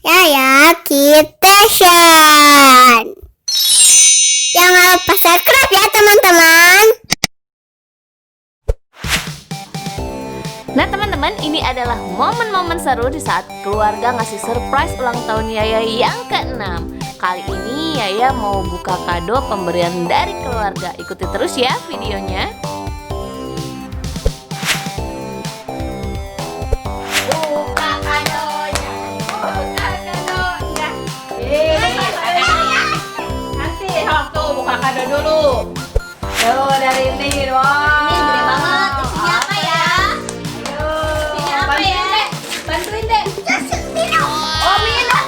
Yaya Kitchen. Jangan lupa subscribe ya teman-teman. Nah teman-teman, ini adalah momen-momen seru di saat keluarga ngasih surprise ulang tahun Yaya yang ke-6. Kali ini Yaya mau buka kado pemberian dari keluarga. Ikuti terus ya videonya. Buka kadonya, buka kadonya. Nanti waktu buka kado dulu. Tuh dari ini, wah. Ini gede banget. Isinya apa ya? Ayo. Isinya apa ya? Bantuin deh. Oh, minum.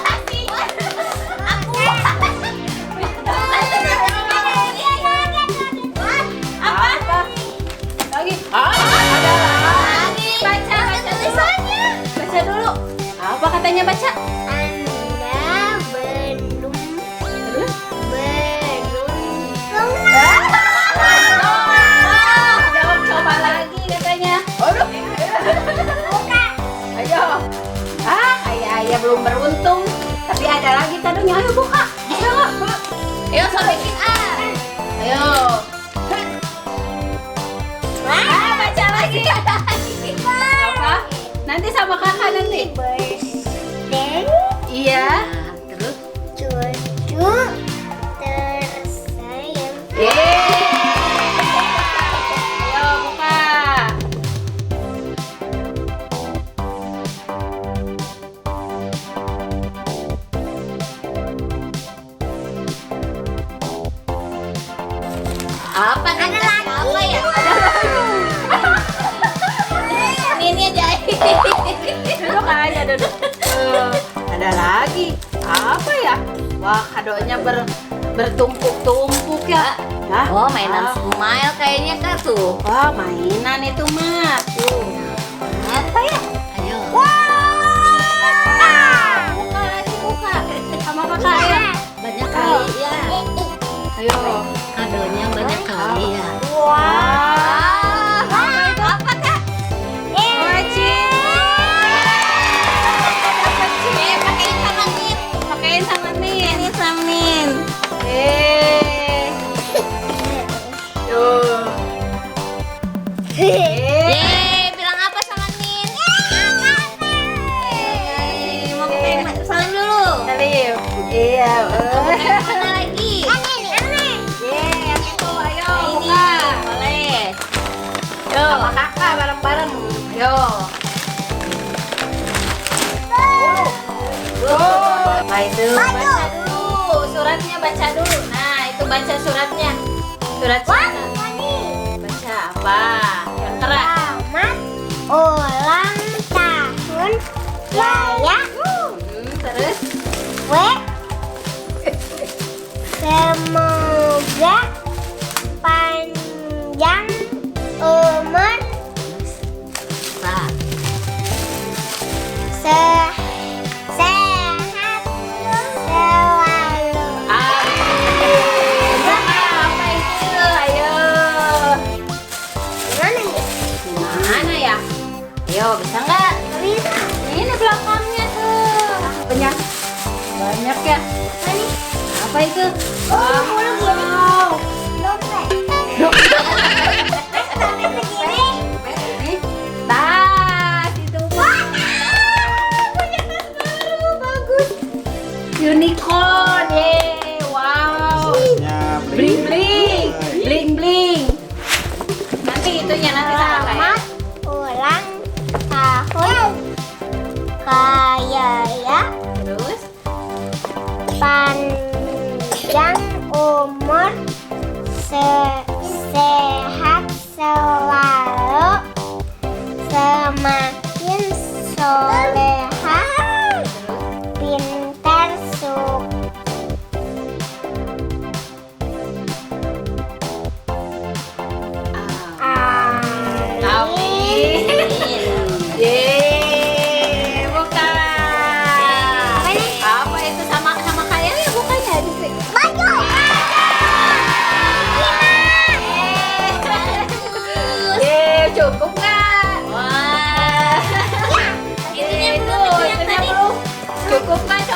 Apa? Lagi. Ada lagi. Baca tulisannya. Baca dulu. Apa katanya baca? Anda belum Terus? Jawab coba lagi katanya. Aduh. Ayo. Ayah belum beruntung. Tapi ada lagi kadonya. Ayo buka. Bisa nggak? Ayo sobekin Ayo. Baca lagi. Apa? Nanti sama kakak nanti. birthday Iya. Terus cucu tersayang. Ayo buka. apa nih? Ada lagi. Apa ya? Ini jahit. Duduk aja duduk. Ada lagi. Apa ya? Wah, kadonya bertumpuk-tumpuk ya. Hah? Oh, mainan Ah. smile kayaknya kan tuh. Wah, mainan itu mah. Tuh. Apa ya? Ayo. Buka lagi, buka. Sama kakak ya. Banyak kali ya. Ayo. Kadonya banyak kali ya. Wah. Apa kak? Pakein sama Nin. Pakein sama Nin. Ini sama Nin. Tuh. Bilang apa sama Nin? Mau pakein salam dulu. Salim. Iya. Mana lagi? Yang itu, ayo Ini buka. boleh. Yo, sama kakak bareng-bareng. Yo. Nah itu baca dulu, suratnya baca dulu. Nah itu baca suratnya. Surat cinta. Baca apa? Yang keras. Selamat ulang tahun Yaya. Terus. Semoga panjang umur, Nah, sehat selalu. Amin. Apa itu? Ayo. Gimana nih? Gimana ya? Ayo bisa nggak? Bisa. Ini belakangnya tuh. Banyak. Banyak ya. Ini Apa itu? wow. Dompet. Tapi begini. Nih, tas itu. Punya tas baru, bagus. Unicorn, wow. Bling bling, bling bling. Nanti itunya nanti sama kayak. Selamat ulang tahun Yaya. Terus, Panjang umur, sehat selalu, semakin soleha, pintar Amin. Buka. Apa itu sama kayaknya bukanya di sini. Baju. Cukup nggak? Wah. Itunya belum, Cukup nggak?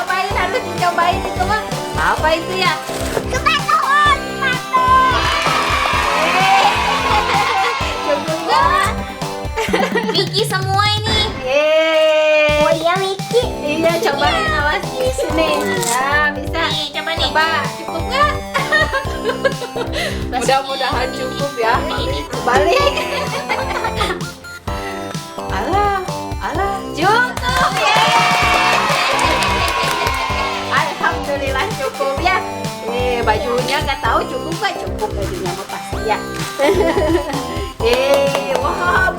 ngapain itu mah? Apa itu ya? Sepatu. Cukup nggak? Miki semua ini. Yeay. Oh iya Miki. Iya, cobain awas di sini. Nah, bisa. Nih, coba nih. Coba, cukup nggak? Mudah-mudahan cukup ya. Ini. Balik. Alah, alah, cukup ya. Alhamdulillah cukup ya. Bajunya nggak tahu cukup nggak cukup bajunya mah pasti ya. Wah,